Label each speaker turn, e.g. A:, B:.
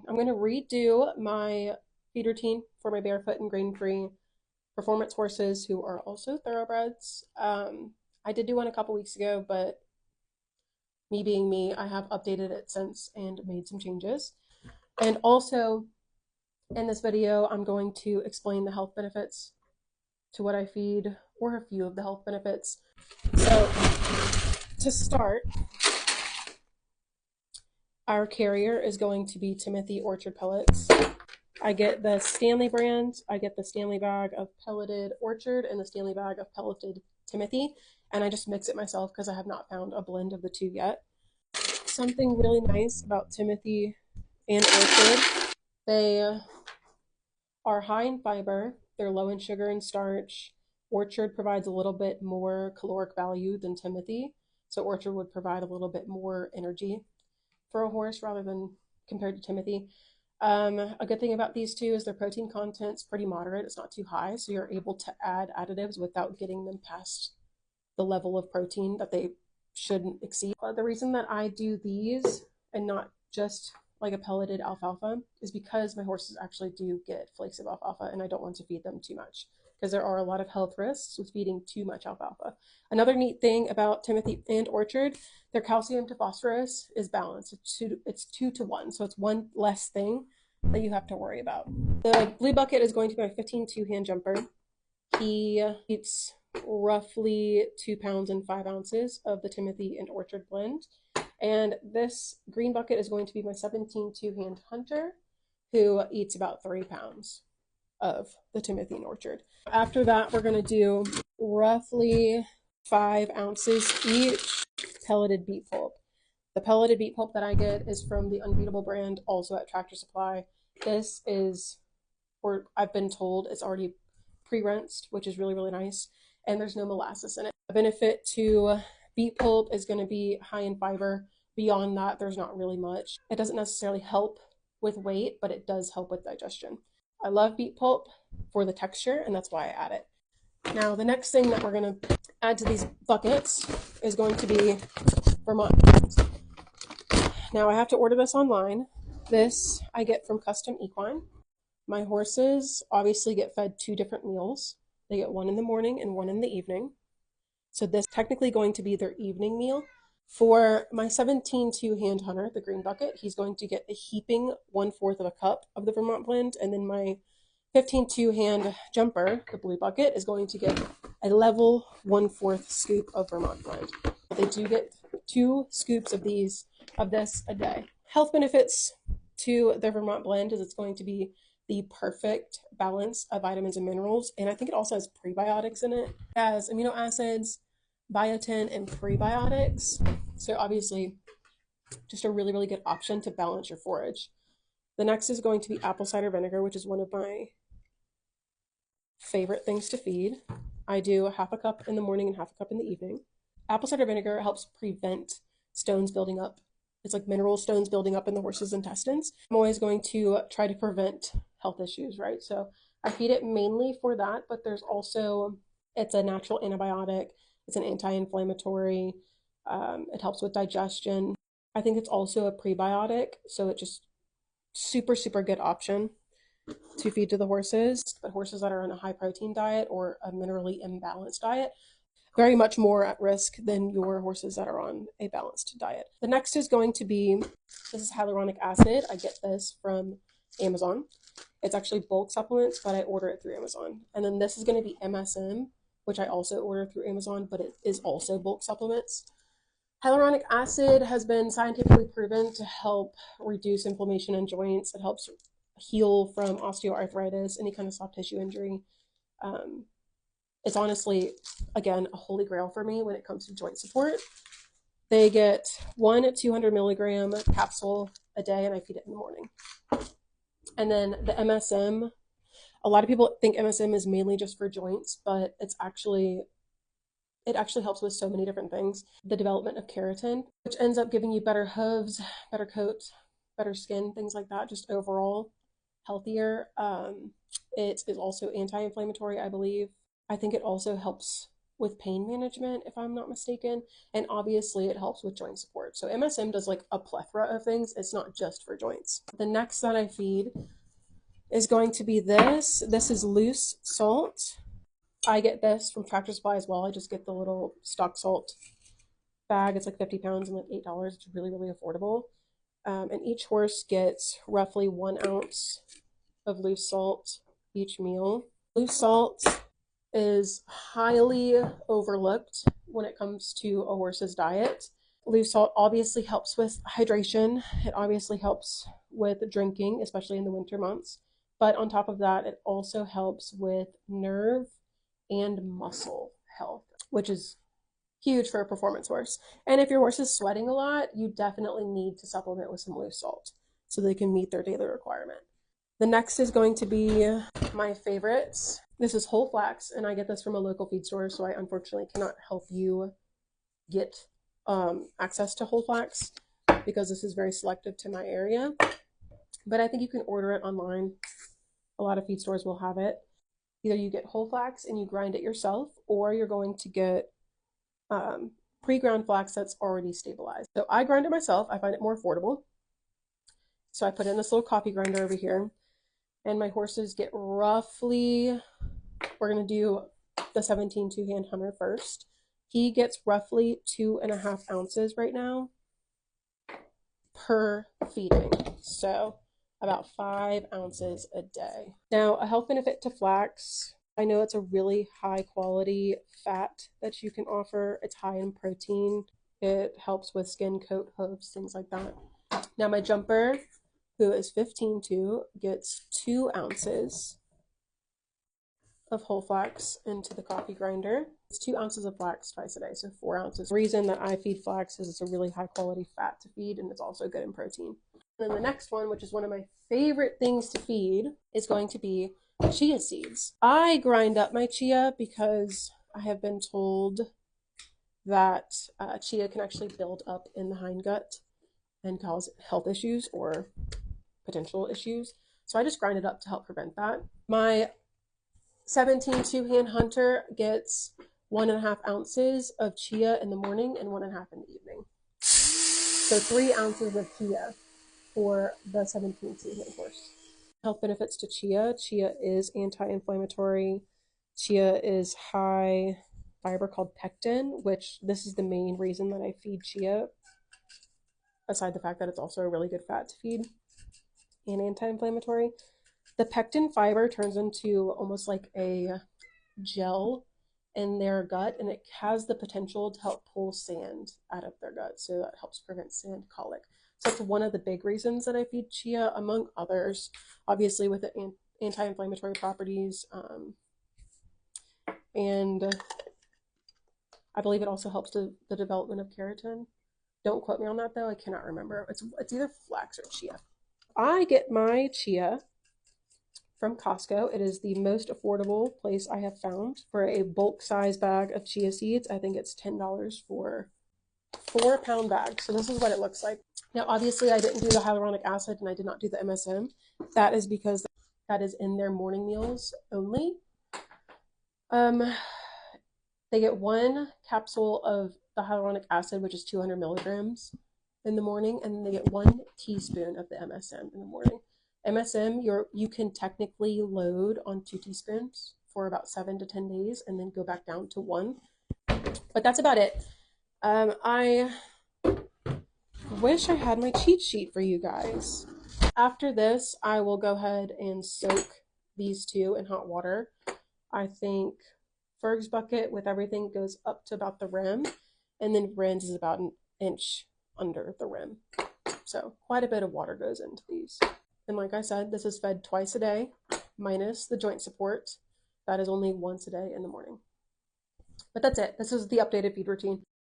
A: I'm going to redo my feed routine for my barefoot and grain-free performance horses who are also thoroughbreds. I did do one a couple weeks ago, but me being me, I have updated it since and made some changes. And also in this video, I'm going to explain the health benefits to what I feed, or a few of the health benefits. So to start, our carrier is going to be Timothy Orchard Pellets. I get the Stanley brand, I get the Stanley bag of pelleted Orchard and the Stanley bag of pelleted Timothy, and I just mix it myself because I have not found a blend of the two yet. Something really nice about Timothy and Orchard, they are high in fiber, they're low in sugar and starch. Orchard provides a little bit more caloric value than Timothy, so Orchard would provide a little bit more energy for a horse rather than compared to Timothy. A good thing about these two is their protein content's pretty moderate. It's not too high, so you're able to add additives without getting them past the level of protein that they shouldn't exceed. The reason that I do these and not just like a pelleted alfalfa is because my horses actually do get flakes of alfalfa and I don't want to feed them too much because there are a lot of health risks with feeding too much alfalfa. Another neat thing about Timothy and Orchard, their calcium to phosphorus is balanced. It's 2 to 1, so it's one less thing that you have to worry about. The blue bucket is going to be my 15 two-hand jumper. He eats roughly 2 pounds and 5 ounces of the Timothy and Orchard blend. And this green bucket is going to be my 17 two-hand hunter, who eats about 3 pounds of the Timothy and Orchard. After that, we're going to do roughly 5 ounces each pelleted beet pulp. The pelleted beet pulp that I get is from the Unbeatable brand, also at Tractor Supply. This is, or I've been told, it's already pre-rinsed, which is really, really nice, and there's no molasses in it. The benefit to beet pulp is going to be high in fiber. Beyond that, there's not really much. It doesn't necessarily help with weight, but it does help with digestion. I love beet pulp for the texture, and that's why I add it. Now, the next thing that we're going to add to these buckets is going to be Vermont blend. Now, I have to order this online. This I get from Custom Equine. My horses obviously get fed 2 different meals. They get one in the morning and one in the evening. So this is technically going to be their evening meal. For my 17 two-hand hunter, the green bucket, he's going to get a heaping 1/4 of a cup of the Vermont blend, and then my 15 two-hand jumper, the blue bucket, is going to get a level 1/4 scoop of Vermont blend. They do get 2 scoops of this a day. Health benefits to the Vermont blend is it's going to be the perfect balance of vitamins and minerals, and I think it also has prebiotics in it. It has amino acids, biotin, and prebiotics, so obviously just a really, really good option to balance your forage. The next is going to be apple cider vinegar, which is one of my favorite things to feed. I do 1/2 cup in the morning and 1/2 cup in the evening. Apple cider vinegar helps prevent stones building up. It's like mineral stones building up in the horse's intestines. I'm always going to try to prevent health issues, right? So I feed it mainly for that, but there's also, it's a natural antibiotic. It's an anti-inflammatory. It helps with digestion. I think it's also a prebiotic, so it's just super, super good option to feed to the horses. But horses that are on a high protein diet or a minerally imbalanced diet, very much more at risk than your horses that are on a balanced diet. The next is going to be, this is hyaluronic acid. I get this from Amazon. It's actually bulk supplements, but I order it through Amazon. And then this is going to be MSM, which I also order through Amazon, but it is also bulk supplements. Hyaluronic acid has been scientifically proven to help reduce inflammation in joints. It helps heal from osteoarthritis, any kind of soft tissue injury. It's honestly, again, a holy grail for me when it comes to joint support. They get 1 200 milligram capsule a day, and I feed it in the morning. And then the MSM, a lot of people think MSM is mainly just for joints, but it actually helps with so many different things. The development of keratin, which ends up giving you better hooves, better coat, better skin, things like that, just overall healthier. It is also anti-inflammatory, I believe. I think it also helps with pain management, if I'm not mistaken. And obviously it helps with joint support. So MSM does like a plethora of things. It's not just for joints. The next that I feed is going to be this. This is loose salt. I get this from Tractor Supply as well. I just get the little stock salt bag. It's like 50 pounds and like $8. It's really, really affordable. And each horse gets roughly 1 ounce of loose salt each meal. Loose salt is highly overlooked when it comes to a horse's diet. Loose salt obviously helps with hydration. It obviously helps with drinking, especially in the winter months. But on top of that, it also helps with nerve and muscle health, which is huge for a performance horse. And if your horse is sweating a lot, you definitely need to supplement with some loose salt so they can meet their daily requirement. The next is going to be my favorites. This is whole flax, and I get this from a local feed store, so I unfortunately cannot help you get access to whole flax because this is very selective to my area. But I think you can order it online. A lot of feed stores will have it. Either you get whole flax and you grind it yourself, or you're going to get pre-ground flax that's already stabilized. So I grind it myself. I find it more affordable. So I put in this little coffee grinder over here, and my horses get roughly, we're going to do the 17 two-hand hunter first. He gets roughly 2.5 ounces right now per feeding. So about 5 ounces a day. Now, a health benefit to flax, I know it's a really high quality fat that you can offer. It's high in protein. It helps with skin, coat, hooves, things like that. Now my jumper, who is 15-2, gets 2 ounces of whole flax into the coffee grinder. It's 2 ounces of flax twice a day, so 4 ounces. The reason that I feed flax is it's a really high quality fat to feed, and it's also good in protein. And then the next one, which is one of my favorite things to feed, is going to be chia seeds. I grind up my chia because I have been told that chia can actually build up in the hindgut and cause health issues or potential issues. So I just grind it up to help prevent that. My 17 two-hand hunter gets 1.5 ounces of chia in the morning and 1.5 in the evening. So 3 ounces of chia for the 17 two-hand horse. Health benefits to chia. Chia is anti-inflammatory. Chia is high fiber called pectin, which this is the main reason that I feed chia, aside the fact that it's also a really good fat to feed and anti-inflammatory. The pectin fiber turns into almost like a gel in their gut, and it has the potential to help pull sand out of their gut, so that helps prevent sand colic. So that's one of the big reasons that I feed chia, among others, obviously with the anti-inflammatory properties, and I believe it also helps the development of keratin. Don't quote me on that though, I cannot remember. It's either flax or chia. I get my chia from Costco. It is the most affordable place I have found for a bulk size bag of chia seeds. I think it's $10 for 4-pound bag. So this is what it looks like. Now, obviously, I didn't do the hyaluronic acid and I did not do the MSM. That is because that is in their morning meals only. They get 1 capsule of the hyaluronic acid, which is 200 milligrams in the morning, and then they get 1 teaspoon of the MSM in the morning. MSM, you can technically load on 2 teaspoons for about 7 to 10 days and then go back down to 1. But that's about it. I wish I had my cheat sheet for you guys. After this, I will go ahead and soak these 2 in hot water. I think Ferg's bucket with everything goes up to about the rim, and then Brand's is about 1 inch under the rim. So quite a bit of water goes into these. And like I said, this is fed twice a day, minus the joint support. That is only once a day in the morning. But that's it. This is the updated feed routine.